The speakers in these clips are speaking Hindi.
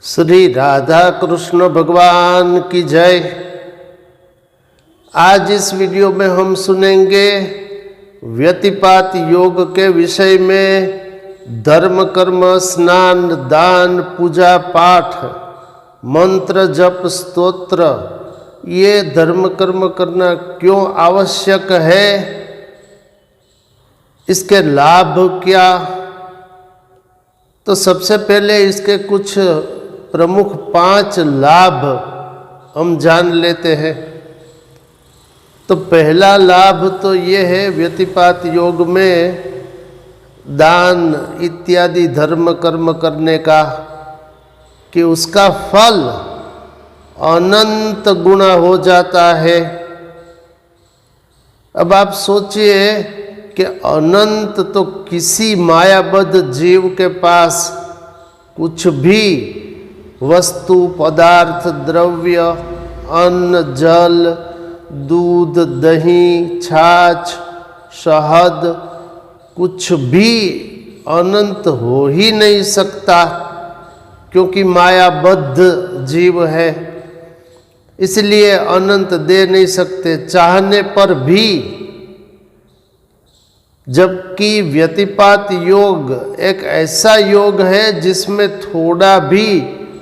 श्री राधा कृष्ण भगवान की जय। आज इस वीडियो में हम सुनेंगे व्यतिपात योग के विषय में धर्म कर्म स्नान दान पूजा पाठ मंत्र जप स्तोत्र ये धर्म कर्म करना क्यों आवश्यक है, इसके लाभ क्या। तो सबसे पहले इसके कुछ प्रमुख 5 लाभ हम जान लेते हैं। तो पहला लाभ तो ये है व्यतिपात योग में दान इत्यादि धर्म कर्म करने का कि उसका फल अनंत गुना हो जाता है। अब आप सोचिए कि अनंत तो किसी मायाबद्ध जीव के पास कुछ भी वस्तु पदार्थ द्रव्य अन्न जल दूध दही छाछ शहद कुछ भी अनंत हो ही नहीं सकता, क्योंकि मायाबद्ध जीव है, इसलिए अनंत दे नहीं सकते चाहने पर भी। जबकि व्यतिपात योग एक ऐसा योग है जिसमें थोड़ा भी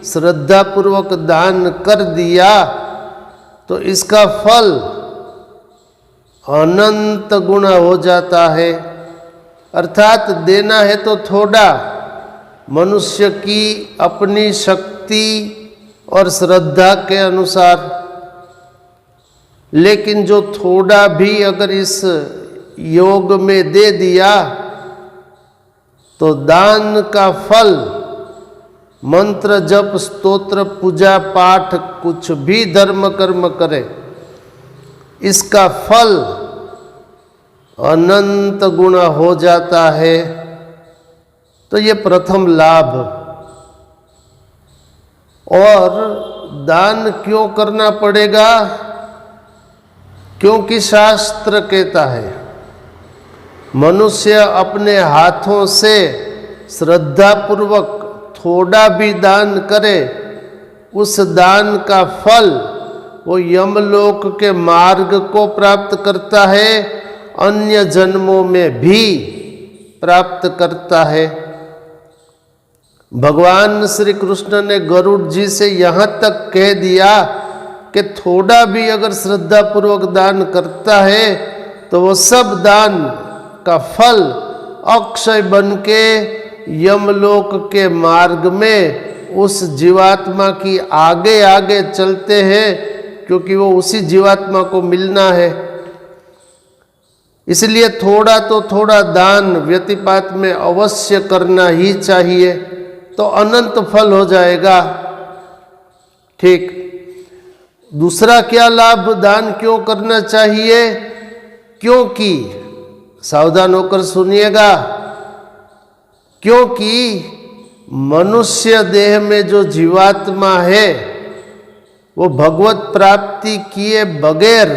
श्रद्धापूर्वक दान कर दिया तो इसका फल अनंत गुना हो जाता है। अर्थात देना है तो थोड़ा, मनुष्य की अपनी शक्ति और श्रद्धा के अनुसार, लेकिन जो थोड़ा भी अगर इस योग में दे दिया तो दान का फल मंत्र जप स्तोत्र पूजा पाठ कुछ भी धर्म कर्म करे इसका फल अनंत गुना हो जाता है। तो ये प्रथम लाभ। और दान क्यों करना पड़ेगा? क्योंकि शास्त्र कहता है मनुष्य अपने हाथों से श्रद्धापूर्वक थोड़ा भी दान करे, उस दान का फल वो यमलोक के मार्ग को प्राप्त करता है, अन्य जन्मों में भी प्राप्त करता है। भगवान श्री कृष्ण ने गरुड़ जी से यहाँ तक कह दिया कि थोड़ा भी अगर श्रद्धापूर्वक दान करता है तो वो सब दान का फल अक्षय बन के यमलोक के मार्ग में उस जीवात्मा की आगे आगे चलते हैं, क्योंकि वो उसी जीवात्मा को मिलना है। इसलिए थोड़ा तो थोड़ा दान व्यतिपात में अवश्य करना ही चाहिए, तो अनंत फल हो जाएगा। ठीक। दूसरा क्या लाभ दान क्यों करना चाहिए? क्योंकि सावधान होकर सुनिएगा, क्योंकि मनुष्य देह में जो जीवात्मा है वो भगवत प्राप्ति किए बगैर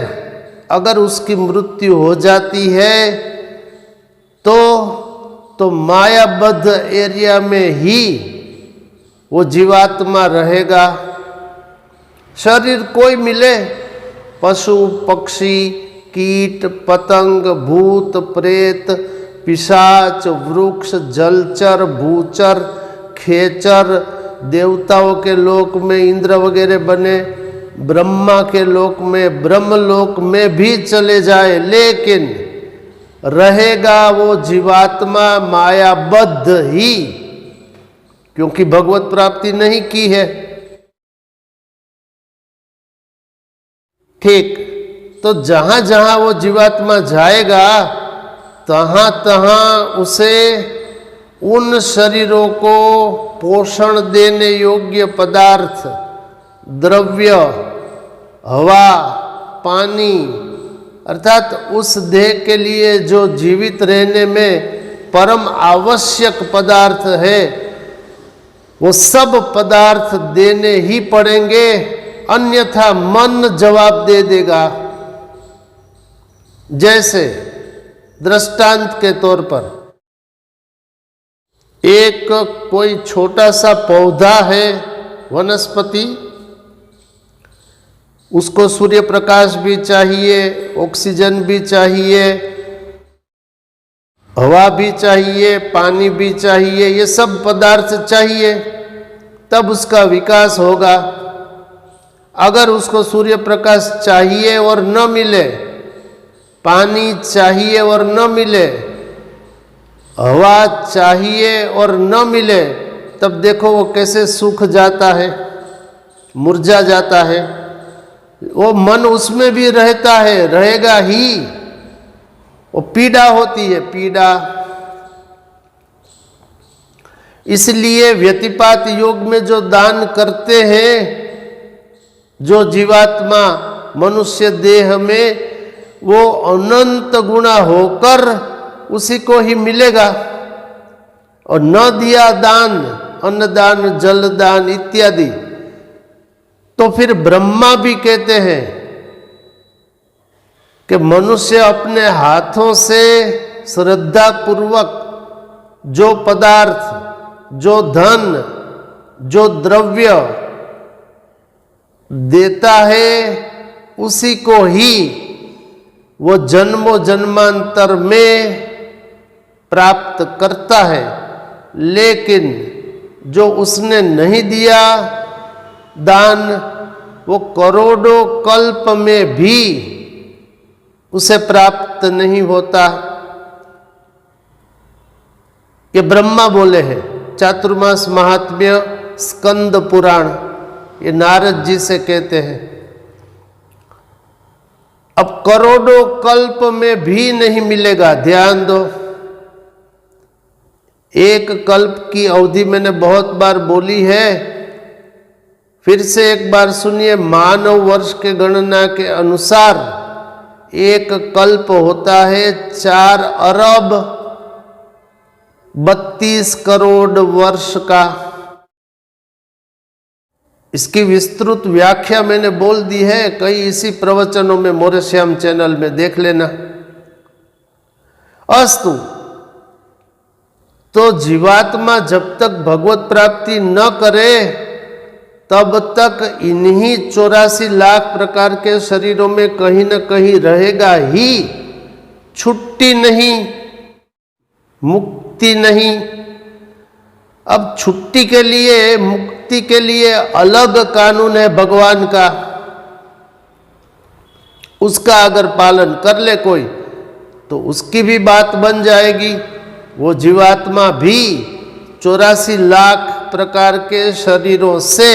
अगर उसकी मृत्यु हो जाती है तो मायाबद्ध एरिया में ही वो जीवात्मा रहेगा। शरीर कोई मिले, पशु पक्षी कीट पतंग भूत प्रेत पिशाच वृक्ष जलचर भूचर खेचर, देवताओं के लोक में इंद्र वगैरह बने, ब्रह्मा के लोक में ब्रह्मलोक में भी चले जाए, लेकिन रहेगा वो जीवात्मा मायाबद्ध ही, क्योंकि भगवत प्राप्ति नहीं की है। ठीक। तो जहां जहां वो जीवात्मा जाएगा तहां तहां उसे उन शरीरों को पोषण देने योग्य पदार्थ द्रव्य हवा पानी, अर्थात उस देह के लिए जो जीवित रहने में परम आवश्यक पदार्थ है वो सब पदार्थ देने ही पड़ेंगे, अन्यथा मन जवाब दे देगा। जैसे दृष्टांत के तौर पर एक कोई छोटा सा पौधा है, वनस्पति, उसको सूर्य प्रकाश भी चाहिए, ऑक्सीजन भी चाहिए, हवा भी चाहिए, पानी भी चाहिए, ये सब पदार्थ चाहिए, तब उसका विकास होगा। अगर उसको सूर्य प्रकाश चाहिए और न मिले, पानी चाहिए और न मिले, हवा चाहिए और न मिले, तब देखो वो कैसे सूख जाता है, मुरझा जाता है। वो मन उसमें भी रहता है, रहेगा ही, वो पीड़ा होती है, पीड़ा। इसलिए व्यतिपात योग में जो दान करते हैं, जो जीवात्मा मनुष्य देह में, वो अनंत गुणा होकर उसी को ही मिलेगा। और न दिया दान, अन्नदान, जलदान इत्यादि, तो फिर ब्रह्मा भी कहते हैं कि मनुष्य अपने हाथों से श्रद्धा पूर्वक जो पदार्थ, जो धन, जो द्रव्य देता है, उसी को ही वो जन्मों जन्मांतर में प्राप्त करता है। लेकिन जो उसने नहीं दिया दान, वो करोड़ों कल्प में भी उसे प्राप्त नहीं होता। ये ब्रह्मा बोले हैं, चातुर्मास महात्म्य स्कंद पुराण, ये नारद जी से कहते हैं। अब करोड़ों कल्प में भी नहीं मिलेगा, ध्यान दो। एक कल्प की अवधि मैंने बहुत बार बोली है, फिर से एक बार सुनिए। मानव वर्ष के गणना के अनुसार एक कल्प होता है 4 अरब 32 करोड़ वर्ष का। इसकी विस्तृत व्याख्या मैंने बोल दी है कई इसी प्रवचनों में, मोरेश्याम चैनल में देख लेना। अस्तु, तो जीवात्मा जब तक भगवत प्राप्ति न करे तब तक इन्हीं 84 लाख प्रकार के शरीरों में कहीं न कहीं रहेगा ही, छुट्टी नहीं, मुक्ति नहीं। अब छुट्टी के लिए, मुक्ति के लिए अलग कानून है भगवान का, उसका अगर पालन कर ले कोई तो उसकी भी बात बन जाएगी। वो जीवात्मा भी 84 लाख प्रकार के शरीरों से,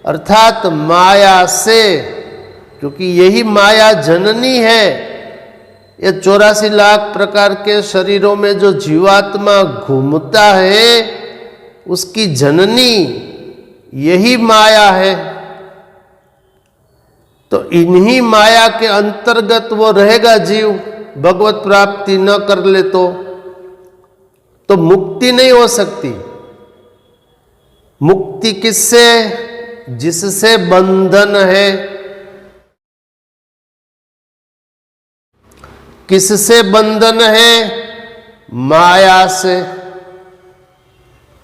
अर्थात माया से, क्योंकि यही माया जननी है, ये 84 लाख प्रकार के शरीरों में जो जीवात्मा घूमता है, उसकी जननी यही माया है। तो इन्हीं माया के अंतर्गत वो रहेगा जीव, भगवत प्राप्ति न कर ले तो मुक्ति नहीं हो सकती। मुक्ति किससे? जिससे बंधन है। किससे बंधन है? माया से।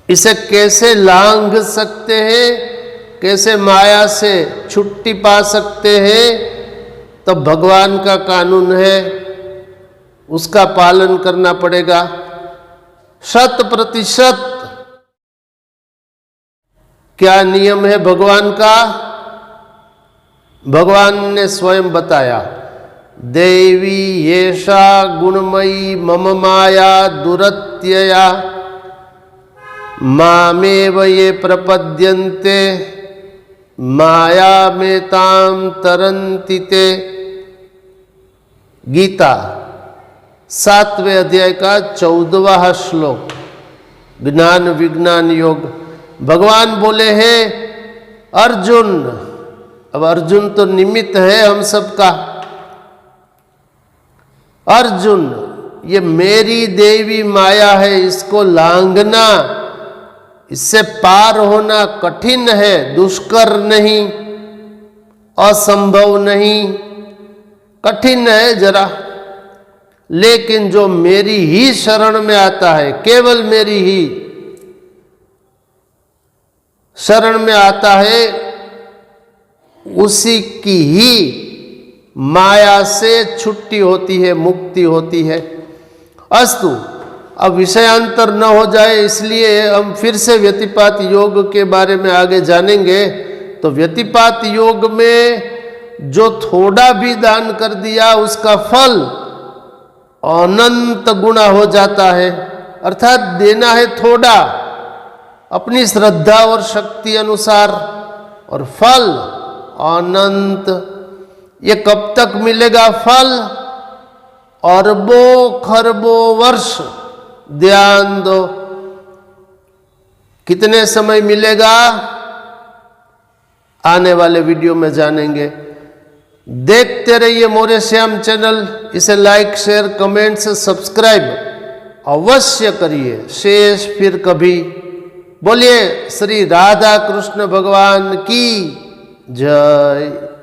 इसे कैसे लांघ सकते हैं, कैसे माया से छुट्टी पा सकते हैं? तो भगवान का कानून है, उसका पालन करना पड़ेगा 100%। क्या नियम है भगवान का? भगवान ने स्वयं बताया, देवी येषा गुणमयी मम माया दुरत्यया मामेव ये प्रपद्यन्ते माया में ताम तरन्ति ते। गीता 7वें अध्याय का 14वां श्लोक, ज्ञान विज्ञान योग। भगवान बोले हैं अर्जुन, अब अर्जुन तो निमित्त है हम सबका। अर्जुन, ये मेरी देवी माया है, इसको लांघना, इससे पार होना कठिन है, दुष्कर नहीं, असंभव नहीं, कठिन है जरा। लेकिन जो मेरी ही शरण में आता है, केवल मेरी ही, शरण में आता है उसी की ही माया से छुट्टी होती है, मुक्ति होती है। अस्तु, अब विषयांतर न हो जाए इसलिए हम फिर से व्यतिपात योग के बारे में आगे जानेंगे। तो व्यतिपात योग में जो थोड़ा भी दान कर दिया उसका फल अनंत गुना हो जाता है। अर्थात देना है थोड़ा अपनी श्रद्धा और शक्ति अनुसार और फल अनंत। ये कब तक मिलेगा फल? अरबों खरबों वर्ष। ध्यान दो, कितने समय मिलेगा आने वाले वीडियो में जानेंगे। देखते रहिए मोरे श्याम चैनल। इसे लाइक, शेयर, कमेंट्स, सब्सक्राइब अवश्य करिए। शेष फिर कभी। बोलिए श्री राधा कृष्ण भगवान की जय।